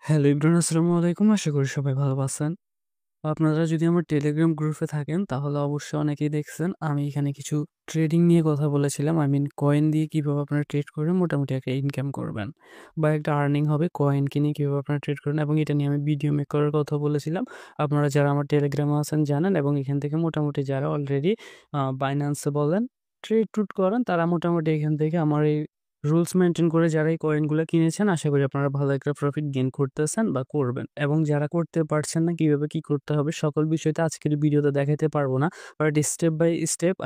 Hello everyone, আসসালামু আলাইকুম। আশা করি সবাই ভালো আছেন। আপনারা যদি আমার টেলিগ্রাম গ্রুপে থাকেন তাহলে অবশ্যই অনেকেই দেখছেন আমি এখানে কিছু ট্রেডিং নিয়ে কথা বলেছিলাম। কয়েন দিয়ে কিভাবে আপনারা ট্রেড করে মোটামুটি একটা ইনকাম করবেন বা একটা আর্নিং হবে কয়েন কিনে কিভাবে আপনারা ট্রেড করবেন, এবং এটা নিয়ে আমি ভিডিও মেক করার কথা বলেছিলাম। আপনারা যারা আমার টেলিগ্রামে আছেন জানেন, এবং এখান থেকে মোটামুটি যারা অলরেডি বাইন্যান্সে বলেন ট্রেড টুড করেন তারা মোটামুটি এখান থেকে আমার এই রুলস মেনটেন করে যারা এই কয়েনগুলো কিনেছেন আশা করি আপনারা ভালো একটা প্রফিট গেইন করতেছেন বা করবেন, এবং যারা করতে পারছেন না কিভাবে কি করতে হবে সকল বিষয়টা আজকের ভিডিওতে দেখাতে পারবো না, but step by step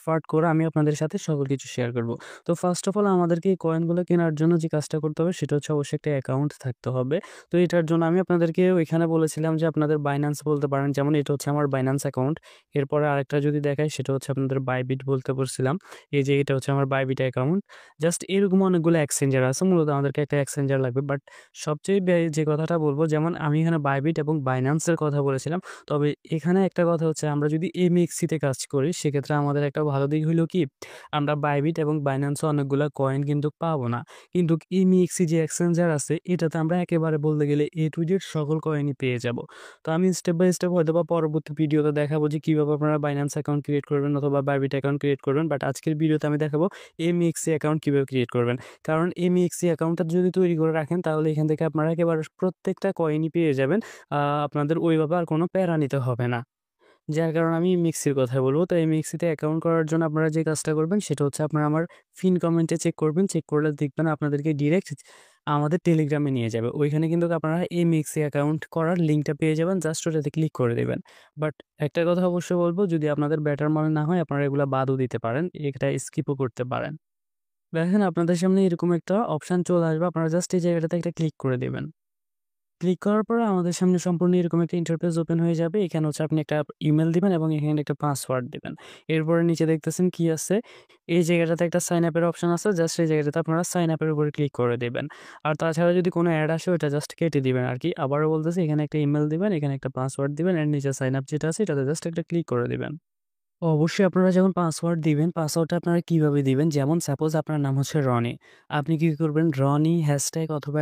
part করে আমি আপনাদের সাথে সকল কিছু শেয়ার করব। তো ফার্স্ট অফ অল আমাদেরকে এই কয়েনগুলো কেনার জন্য যে কাজটা করতে হবে সেটা হচ্ছে অবশ্যই একটা অ্যাকাউন্ট থাকতে হবে। তো এটার জন্য আমি আপনাদেরকে ওইখানে বলেছিলাম যে আপনাদের বাইন্যান্স বলতে পারেন, যেমন এটা হচ্ছে আমার বাইন্যান্স অ্যাকাউন্ট। এরপরে আরেকটা যদি দেখাই সেটা হচ্ছে আপনাদের বাইবিট বলতে বলছিলাম। এই যে এটা হচ্ছে আমার বাইবিট অ্যাকাউন্ট। জাস্ট এরকম অনেকগুলো এক্সচেঞ্জার আছে। মূলত আমাদেরকে একটা এক্সচেঞ্জার লাগবে। বাট সবচেয়ে যে কথাটা বলব, যেমন আমি এখানে বাইবিট এবং বাইন্যান্সের কথা বলেছিলাম। তবে এখানে একটা কথা হচ্ছে আমরা যদি এমএক্সি তে কাজ করি সেক্ষেত্রে আমাদের একটা ভালো দিক হইলো কি, আমরা বাইবিট এবং বাইন্যান্সে অনেকগুলা কয়েন কিন্তু পাবো না। কিন্তু এমএক্সি যে এক্সচেঞ্জার আছে এটাতে আমরা একেবারে বলতে গেলে এ টু জেড সকল কয়েনই পেয়ে যাব। তো আমি স্টেপ বাই স্টেপ হয়তোবা পরবর্তী ভিডিওতে দেখাবো যে কিভাবে আপনারা বাইন্যান্স অ্যাকাউন্ট ক্রিয়েট করবেন অথবা বাইবিট অ্যাকাউন্ট ক্রিয়েট করবেন। বাট আজকের ভিডিওতে আমি দেখাবো এমএক্সি অ্যাকাউন্ট কিভাবে ক্রিয়েট করবেন। কারণ এমএক্সি অ্যাকাউন্টটা যদি তৈরি করে রাখেন তাহলে এখান থেকে আপনারা একেবারে প্রত্যেকটা কয়েনই পেয়ে যাবেন। আপনাদের ওইভাবে আর কোনো প্যারা নিতে হবে না। যার কারণে আমি মিক্সির কথা বলব। তো এই মিক্সিতে অ্যাকাউন্ট করার জন্য আপনারা যে কাজটা করবেন সেটা হচ্ছে আপনারা আমার পিন কমেন্টে চেক করবেন। চেক করলে দেখবেন আপনাদেরকে ডিরেক্ট আমাদের টেলিগ্রামে নিয়ে যাবে। ওইখানে কিন্তু আপনারা এই মিক্সি অ্যাকাউন্ট করার লিঙ্কটা পেয়ে যাবেন। জাস্ট ওটাতে ক্লিক করে দিবেন। বাট একটা কথা অবশ্যই বলব, যদি আপনাদের বেটার মনে না হয় আপনারা এগুলা বাদও দিতে পারেন। এটা স্কিপও করতে পারেন। দেখেন আপনাদের সামনে এরকম একটা অপশন চলে আসবে। আপনারা জাস্ট এই জায়গাটাতে একটা ক্লিক করে দিবেন। ক্লিক করার পরে আমাদের সামনে সম্পূর্ণ এরকম একটা ইন্টারফেস ওপেন হয়ে যাবে। এখানে হচ্ছে আপনি একটা ইমেইল দিবেন এবং এখানে একটা পাসওয়ার্ড দিবেন। এরপরে নিচে দেখতেছেন কি আছে? এই জায়গাটাতে একটা সাইন আপ এর অপশন আছে। জাস্ট এই জায়গাটাতে আপনারা সাইন আপ এর উপরে ক্লিক করে দিবেন। আর তাছাড়া যদি কোনো এড আসে ওটা জাস্ট কেটে দিবেন আরকি। আবারও বলতেছি, এখানে একটা ইমেইল দিবেন, এখানে একটা পাসওয়ার্ড দিবেন, এর নিচে সাইন আপ যেটা আছে এটাতে জাস্ট একটা ক্লিক করে দিবেন। অবশ্যই আপনারা যখন পাসওয়ার্ড দিবেন, পাসওয়ার্ডটা আপনারা কিভাবে দিবেন? যেমন সাপোজ আপনার নাম হচ্ছে রনি। আপনি কি করবেন? রনি হ্যাশট্যাগ অথবা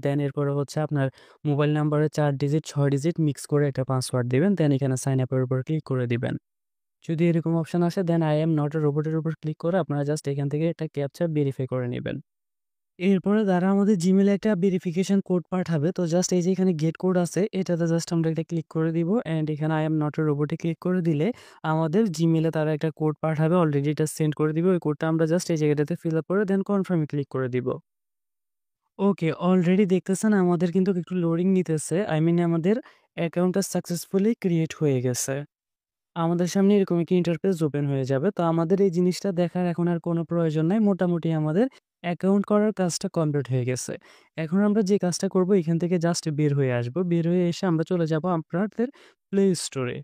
দেন এরপরে হচ্ছে আপনার মোবাইল নাম্বারের ৪ ডিজিট ৬ ডিজিট মিক্স করে একটা পাসওয়ার্ড দিবেন। দেন এখানে সাইন আপ এর উপর ক্লিক করে দিবেন। যদি এরকম অপশন আসে then I am not a robot এর উপর ক্লিক করে আপনারা জাস্ট এখান থেকে একটা ক্যাপচা ভেরিফাই করে নিবেন। এরপরে তারা আমাদের Gmail এ একটা ভেরিফিকেশন কোড পাঠাবে। তো জাস্ট এই যে এখানে গেট কোড আছে এটাতে জাস্ট আমরা এটা ক্লিক করে দিব, অ্যান্ড এখানে I am not a robot A click করে দিলে আমাদের Gmail এ তারা একটা কোড পাঠাবে। অলরেডি এটা সেন্ড করে দিবে। ওই কোডটা আমরা জাস্ট এই জায়গাটাতে ফিল আপ করে দেন কনফার্ম এ ক্লিক করে দিব। ওকে, অলরেডি দেখতেছেন আমাদের কিন্তু একটু লোডিং নিতেছে। আমাদের অ্যাকাউন্টটা সাকসেসফুলি ক্রিয়েট হয়ে গেছে। আমাদের সামনে এরকম একটি ইন্টারফেস ওপেন হয়ে যাবে। তো আমাদের এই জিনিসটা দেখার এখন আর কোনো প্রয়োজন নাই। মোটামুটি আমাদের অ্যাকাউন্ট করার কাজটা কমপ্লিট হয়ে গেছে। এখন আমরা যে কাজটা করব এখান থেকে জাস্ট বের হয়ে আসব। বের হয়ে এসে আমরা চলে যাব আপনাদের প্লে স্টোরে।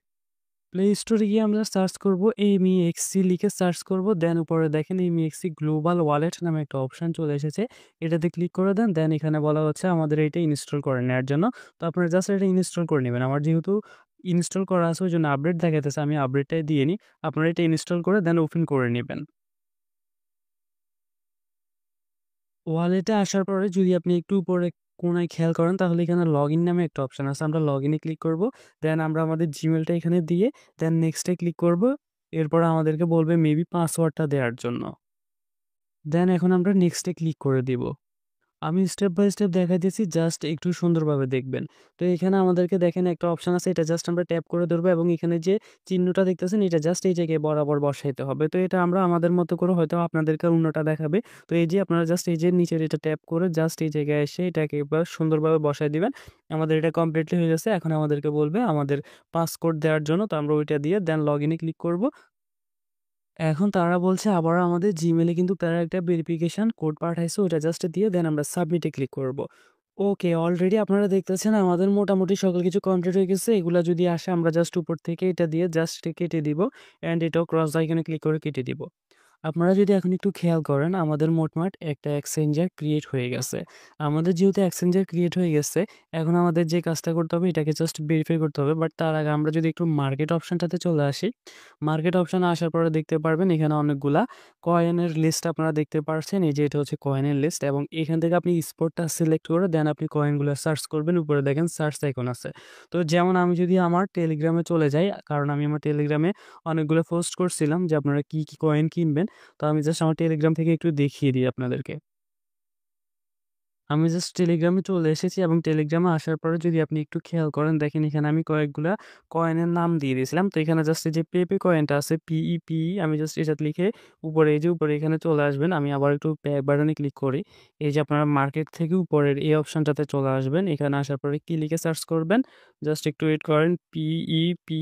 প্লে স্টোরে গিয়ে আমরা সার্চ করব MEXC লিখে সার্চ করব। দেন উপরে দেখেন MEXC গ্লোবাল ওয়ালেট নামে একটা অপশন চলে এসেছে। এটাতে ক্লিক করে দেন। দেন এখানে বলা হচ্ছে আমাদের এটা ইনস্টল করে নেওয়ার জন্য। তো আপনারা জাস্ট এটা ইনস্টল করে নিবেন। আমার যেহেতু ইনস্টল করা আছে ওইজন্য আপডেট দেখাইতেছে। আমি আপডেটটাই দিয়ে নিই। আপনারা এটা ইনস্টল করে দেন ওপেন করে নিবেন। ওয়ালেটে আসার পরে যদি আপনি একটু উপরে কোণায় খেয়াল করেন তাহলে এখানে লগইন নামে একটা অপশন আছে। আমরা লগইনে ক্লিক করব। দেন আমরা আমাদের জিমেইলটা এখানে দিয়ে দেন নেক্সট এ ক্লিক করব। এরপরে আমাদেরকে বলবে মেবি পাসওয়ার্ডটা দেওয়ার জন্য। দেন এখন আমরা নেক্সট এ ক্লিক করে দিব। আমি স্টেপ বাই স্টেপ দেখাইতেছি, জাস্ট একটু সুন্দরভাবে দেখবেন। তো এখানে আমাদেরকে দেখেন একটা অপশন আছে, এটা জাস্ট আমরা ট্যাপ করে ধরবো এবং এখানে যে চিহ্নটা দেখতেছেন এটা জাস্ট এই জায়গায় বরাবর বসাইতে হবে। তো এটা আমরা আমাদের মতো করে হয়তো আপনাদেরকে অন্যটা দেখাবে। তো এই যে আপনারা জাস্ট এই যে নিচের এটা ট্যাপ করে জাস্ট এই জায়গায় এসে এটাকে এবার সুন্দরভাবে বসায় দিবেন। আমাদের এটা কমপ্লিটলি হয়ে গেছে। এখন আমাদেরকে বলবে আমাদের পাসকোড দেওয়ার জন্য। তো আমরা ওইটা দিয়ে দেন লগইনে ক্লিক করব। এখন তারা বলছে আবারও আমাদের Gmail এ কিন্তু তারা একটা ভেরিফিকেশন কোড পাঠাইছে, ওটা জাস্ট দিয়ে দেন আমরা সাবমিটে ক্লিক করব। ওকে, অলরেডি আপনারা দেখতেছেন আমাদের মোটামুটি সকল কিছু কমপ্লিট হয়ে গেছে। এগুলা যদি আসে আমরা জাস্ট উপর থেকে এটা দিয়ে জাস্ট কেটে দিব, অ্যান্ড এটাও ক্রস আইকনে ক্লিক করে কেটে দিব। আপনারা যদি এখন একটু খেয়াল করেন আমাদের মোটমাট একটা এক্সচেঞ্জার ক্রিয়েট হয়ে গেছে। আমাদের যেহেতু এক্সচেঞ্জার ক্রিয়েট হয়ে গেছে, এখন আমাদের যে কাজটা করতে হবে এটাকে জাস্ট ভেরিফাই করতে হবে। বাট তার আগে আমরা যদি একটু মার্কেট অপশনটাতে চলে আসি, মার্কেট অপশনে আসার পরে দেখতে পারবেন এখানে অনেকগুলা কয়েনের লিস্ট আপনারা দেখতে পারছেন। এই যে এটা হচ্ছে কয়েনের লিস্ট এবং এখান থেকে আপনি স্পটটা সিলেক্ট করে দেন আপনি কয়েনগুলো সার্চ করবেন। উপরে দেখেন সার্চ আইকন আছে। তো যেমন আমি যদি আমার টেলিগ্রামে চলে যাই, কারণ আমি আমার টেলিগ্রামে অনেকগুলো পোস্ট করছিলাম যে আপনারা কি কয়েন কিনবেন। তো আমি জাস্ট আমার টেলিগ্রাম থেকে একটু দেখিয়ে দিই আপনাদেরকে। আমি জাস্ট টেলিগ্রামে চলে এসেছি এবং টেলিগ্রামে আসার পরে যদি আপনি একটু খেয়াল করেন দেখেন এখানে আমি কয়েকগুলা কয়েনের নাম দিয়ে দিয়েছিলাম। তো এখানে জাস্ট এই যে পেপে কয়েনটা আছে PEPE, আমি জাস্ট এটা লিখে উপরে এই যে উপরে এখানে চলে আসবেন। আমি আবার একটু ব্যাক বাটনে ক্লিক করি। এই যে আপনারা মার্কেট থেকে উপরের এই অপশনটাতে চলে আসবেন। এখানে আসার পরে কি লিখে সার্চ করবেন? জাস্ট একটু ওয়েট করেন। PEPE,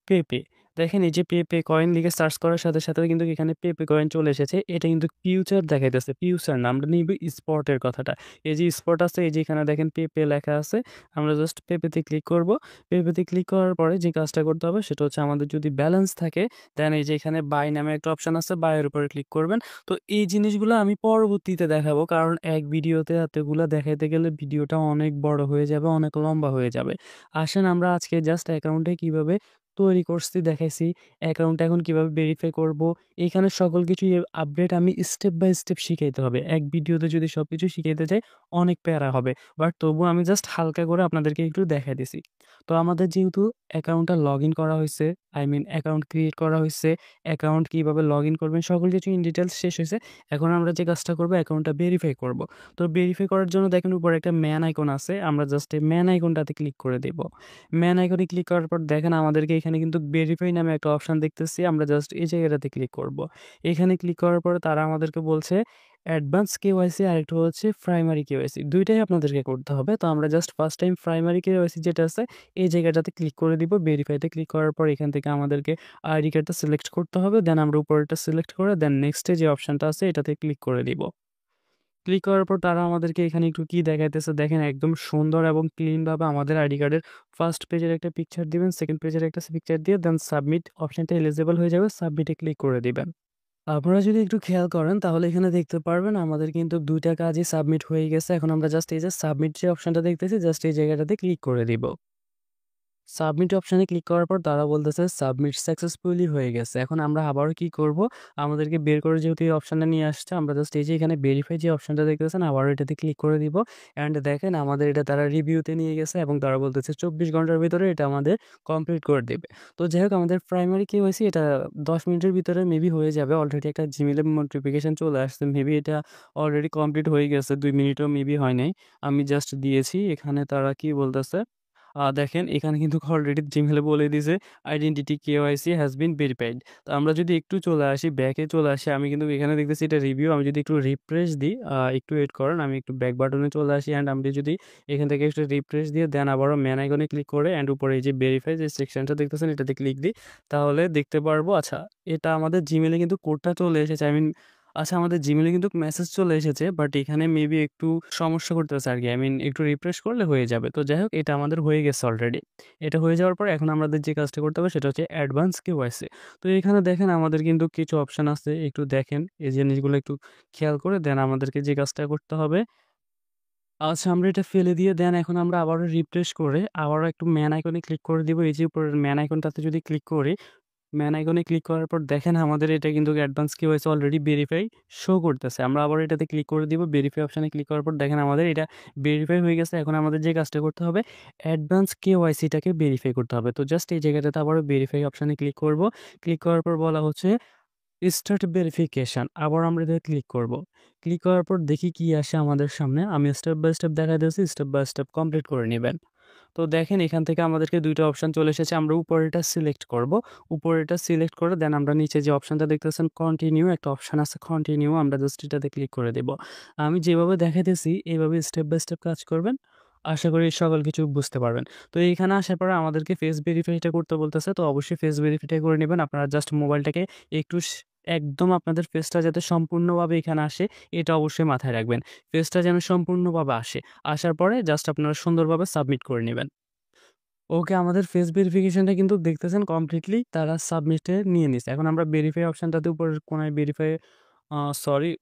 পেপে। দেখেন এই যে পেপে কয়েন লিখে সার্চ করার সাথে, সাথে কিন্তু এখানে পেপে কয়েন চলে এসেছে। এটা কিন্তু ফিউচার দেখাইতেছে। ফিউচার না, আমরা নিব স্পটের কথাটা। এই যে স্পট আছে, এই যে এখানে দেখেন পেপে লেখা আছে। আমরা জাস্ট পেপেতে ক্লিক করব। পেপেতে ক্লিক করার পরে যে কাজটা করতে হবে সেটা হচ্ছে আমাদের যদি ব্যালেন্স থাকে দেন এই যে এখানে বাই নামে একটা অপশন আছে, বাইয়ের উপরে ক্লিক করবেন। তো এই জিনিসগুলো আমি পরবর্তীতে দেখাবো, কারণ এক ভিডিওতে এতগুলা দেখাইতে গেলে ভিডিওটা অনেক বড় হয়ে যাবে, অনেক লম্বা হয়ে যাবে। আসেন আমরা আজকে জাস্ট অ্যাকাউন্টে কিভাবে তৈরি করছি দেখাইছি, অ্যাকাউন্ট এখন কিভাবে ভেরিফাই করব, এখানে সকল কিছুই আপডেট আমি স্টেপ বাই স্টেপ শিখাইতে হবে। এক ভিডিওতে যদি সবকিছু শিখাইতে যাই অনেক প্যারা হবে। বাট তবুও আমি জাস্ট হালকা করে আপনাদেরকে একটু দেখাই দিছি। তো আমাদের যেহেতু অ্যাকাউন্টটা লগইন করা হইছে, আই মিন অ্যাকাউন্ট ক্রিয়েট করা হইছে, অ্যাকাউন্ট কিভাবে লগইন করবেন সকল কিছু ইন ডিটেইলস শেষ হইছে। এখন আমরা যে কাজটা করব অ্যাকাউন্টটা ভেরিফাই করব। তো ভেরিফাই করার জন্য দেখেন উপরে একটা ম্যান আইকন আছে। আমরা জাস্ট এই ম্যান আইকনটাতে ক্লিক করে দেব। ম্যান আইকনে ক্লিক করার পর দেখেন আমাদেরকে এখানে কিন্তু ভেরিফাই নামে একটা অপশন দেখতেছি। আমরা জাস্ট এই জায়গাটাতে ক্লিক করব। এখানে ক্লিক করার পরে তারা আমাদেরকে বলছে অ্যাডভান্স কেওয়াইসি আরেকটা হচ্ছে প্রাইমারি কেওয়াইসি। ২ টাই আপনাদেরকে করতে হবে। তো আমরা just first time primary KYC যেটা আছে এই জায়গাটাতে ক্লিক করে দিব। ভেরিফাইতে ক্লিক করার পর এখান থেকে আমাদেরকে আইডি কার্ডটা সিলেক্ট করতে হবে। দেন আমরা উপরেরটা সিলেক্ট করে দেন নেক্সট এ যে অপশনটা আছে এটাতে ক্লিক করে দিব। ক্লিক করার পর তারা আমাদেরকে এখানে একটু কি দেখাইতেছে দেখেন, একদম সুন্দর এবং ক্লিন ভাবে আমাদের আইডি কার্ডের ফার্স্ট পেজের একটা পিকচার দিবেন, সেকেন্ড পেজের একটা পিকচার দিয়ে দেন সাবমিট অপশনটা এলিজিবল হয়ে যাবে, সাবমিটে ক্লিক করে দিবেন। আপনারা যদি একটু খেয়াল করেন তাহলে এখানে দেখতে পারবেন আমাদের কিন্তু ২ টা কাজই সাবমিট হয়ে গেছে। এখন আমরা জাস্ট এই যে সাবমিট যে অপশনটা দেখতেছি জাস্ট এই জায়গাটাতে ক্লিক করে দিব। সাবমিট অপশানে ক্লিক করার পর তারা বলতেছে সাবমিট সাকসেসফুলি হয়ে গেছে। এখন আমরা আবারও কি করব? আমাদেরকে বের করে যেহেতু এই অপশানটা নিয়ে আসছে, আমরা জাস্ট এই যে এখানে ভেরিফাই যে অপশানটা দেখতেছেন আবারও এটাতে ক্লিক করে দিব। অ্যান্ড দেখেন আমাদের এটা তারা রিভিউতে নিয়ে গেছে এবং তারা বলতেছে ২৪ ঘন্টার ভিতরে এটা আমাদের কমপ্লিট করে দেবে। তো যাই হোক আমাদের প্রাইমারি কেওয়াইসি এটা ১০ মিনিটের ভিতরে মেবি হয়ে যাবে। অলরেডি একটা জিমেইলে নোটিফিকেশন চলে আসছে। মেবি এটা অলরেডি কমপ্লিট হয়ে গেছে। ২ মিনিটও মেবি হয় নাই। আমি জাস্ট দিয়েছি। এখানে তারা কি বলতেছে? দেখেন এখানে কিন্তু অলরেডি জিমেইলে বলে দিয়েছে identity KYC has been verified. তো আমরা যদি একটু চলে আসি, ব্যাকে চলে আসি, আমি কিন্তু এখানে দেখতেছি এটা রিভিউ। আমি যদি একটু রিফ্রেশ দিই, একটু ওয়েট করেন, আমি একটু ব্যাক বাটনে চলে আসি অ্যান্ড আমি যদি এখান থেকে একটু রিফ্রেশ দিয়ে দেন আবারও ম্যান আইকনে ক্লিক করে অ্যান্ড উপরে এই যে ভেরিফাই যে সেকশনটা দেখতেছেন এটাতে ক্লিক দিই, তাহলে দেখতে পারবো আচ্ছা এটা আমাদের জিমেইলে কিন্তু কোডটা চলে এসেছে। আই মিন আচ্ছা আমাদের জিমেইলে কিন্তু মেসেজ চলে এসেছে বাট এখানে মেবি একটু সমস্যা করতেছে আরকি। আই মিন একটু রিফ্রেশ করলে হয়ে যাবে। তো যাই হোক এটা আমাদের হয়ে গেছে অলরেডি। এটা হয়ে যাওয়ার পর এখন আমাদের যে কাজটা করতে হবে সেটা হচ্ছে অ্যাডভান্স কেওয়াইসি। তো এখানে দেখেন আমাদের কিন্তু কিছু অপশন আছে। একটু দেখেন এই জিনিসগুলো একটু খেয়াল করে দেন আমাদেরকে যে কাজটা করতে হবে। আচ্ছা আমরা এটা ফেলে দিয়ে দেন এখন আমরা আবারও রিফ্রেশ করে আবারও একটু ম্যান আইকনে ক্লিক করে দিব। এই যে উপরের ম্যান আইকনটাতে যদি ক্লিক করি, ম্যান আইকনে ক্লিক করার পর দেখেন আমাদের এটা কিন্তু advance KYC already verify show করতেছে। আমরা আবার এটাতে ক্লিক করে দিব। ভেরিফাই অপশনে ক্লিক করার পর দেখেন আমাদের এটা ভেরিফাই হয়ে গেছে। এখন আমাদের যে কাজটা করতে হবে অ্যাডভান্স কেওয়াইসিটাকে ভেরিফাই করতে হবে। তো জাস্ট এই জায়গাটাতে আবারও ভেরিফাই অপশনে ক্লিক করব। ক্লিক করার পর বলা হচ্ছে স্টার্ট ভেরিফিকেশন। আবার আমরা এটাতে ক্লিক করব। ক্লিক করার পর দেখি কি আসে আমাদের সামনে। আমি স্টেপ বাই স্টেপ দেখাই দিয়েছি, স্টেপ বাই স্টেপ কমপ্লিট করে নিবেন। তো দেখেন এখান থেকে আমাদেরকে ২ টা অপশন চলে এসেছে। আমরা উপরেরটা সিলেক্ট করব। উপরেরটা সিলেক্ট করে দেন আমরা নিচে যে অপশনটা দেখতেছেন কন্টিনিউ একটা অপশন আছে কন্টিনিউ, আমরা জাস্ট এটাতে ক্লিক করে দেব। আমি যেভাবে দেখাইতেছি এভাবে স্টেপ বাই স্টেপ কাজ করবেন। আশা করি সকল কিছু বুঝতে পারবেন। তো এইখানে আসার পরে আমাদেরকে ফেস ভেরিফাইটা করতে বলতেছে। তো অবশ্যই ফেস ভেরিফাইটা করে নিবেন। আপনারা জাস্ট মোবাইলটাকে একটু একদম আপনাদের ফেসটা যাতে সম্পূর্ণভাবে এখানে আসে এটা অবশ্যই মাথায় রাখবেন। ফেসটা যেন সম্পূর্ণভাবে আসে। আসার পরে জাস্ট আপনারা সুন্দরভাবে সাবমিট করে নিবেন। ওকে আমাদের ফেস ভেরিফিকেশনটা কিন্তু দেখতেছেন কমপ্লিটলি তারা সাবমিটে নিয়ে নিছে। এখন আমরা ভেরিফাই অপশনটাতে উপরের কোণায় ভেরিফাই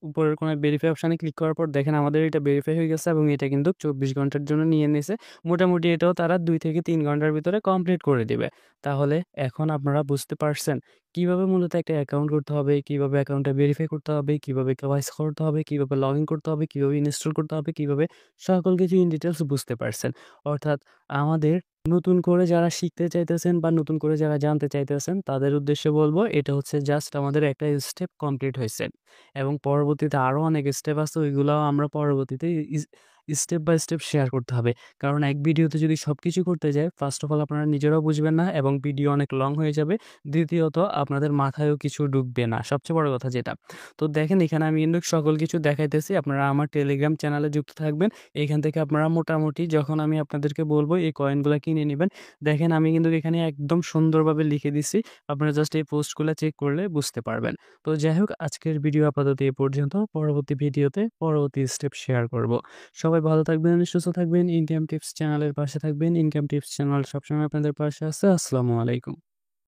উপরের কোণায় ভেরিফাই অপশানে ক্লিক করার পর দেখেন আমাদের এটা ভেরিফাই হয়ে গেছে এবং এটা কিন্তু ২৪ ঘন্টার জন্য নিয়ে নিছে। মোটামুটি এটাও তারা ২ থেকে ৩ ঘন্টার ভিতরে কমপ্লিট করে দিবে। তাহলে এখন আপনারা বুঝতে পারছেন কিভাবে মূলত একটা অ্যাকাউন্ট করতে হবে, কিভাবে অ্যাকাউন্টটা ভেরিফাই করতে হবে, কিভাবে কেওয়াইসি করতে হবে, কিভাবে লগ ইন করতে হবে, কিভাবে ইনস্টল করতে হবে, কিভাবে সকল কিছু ইন ডিটেইলস বুঝতে পারছেন। অর্থাৎ আমাদের নতুন করে যারা শিখতে চাইতেছেন বা নতুন করে যারা জানতে চাইতেছেন তাদের উদ্দেশ্যে বলব এটা হচ্ছে জাস্ট আমাদের একটা স্টেপ কমপ্লিট হইছে। এবং পরবর্তীতে আরও অনেক স্টেপ আছে ওইগুলাও আমরা পরবর্তীতে স্টেপ বাই স্টেপ শেয়ার করতে হবে। কারণ এক ভিডিওতে যদি সবকিছু করতে যাই ফার্স্ট অফ অল আপনারা নিজেরাও বুঝবেন না এবং ভিডিও অনেক লং হয়ে যাবে। দ্বিতীয়ত আপনাদের মাথায়ও কিছু ঢুকবে না। সবচেয়ে বড় কথা যেটা। তো দেখেন এখানে আমি কিন্তু সকল কিছু দেখাইতেছি। আপনারা আমার টেলিগ্রাম চ্যানেলে যুক্ত থাকবেন। এখান থেকে আপনারা মোটামুটি যখন আমি আপনাদেরকে বলব এই কয়েনগুলা কিনে নিবেন। দেখেন আমি কিন্তু এখানে একদম সুন্দরভাবে লিখে দিছি। আপনারা জাস্ট এই পোস্টগুলা চেক করলে বুঝতে পারবেন। তো যাই হোক আজকের ভিডিও আপাতত এ পর্যন্ত। পরবর্তী ভিডিওতে পরবর্তী স্টেপ শেয়ার করব। সবাই ভালো থাকবেন, সুস্থ থাকবেন। ইনকাম টিপস চ্যানেলের পাশে থাকবেন। ইনকাম টিপস চ্যানেল সবসময় আপনাদের পাশে আছে। আসসালামু আলাইকুম।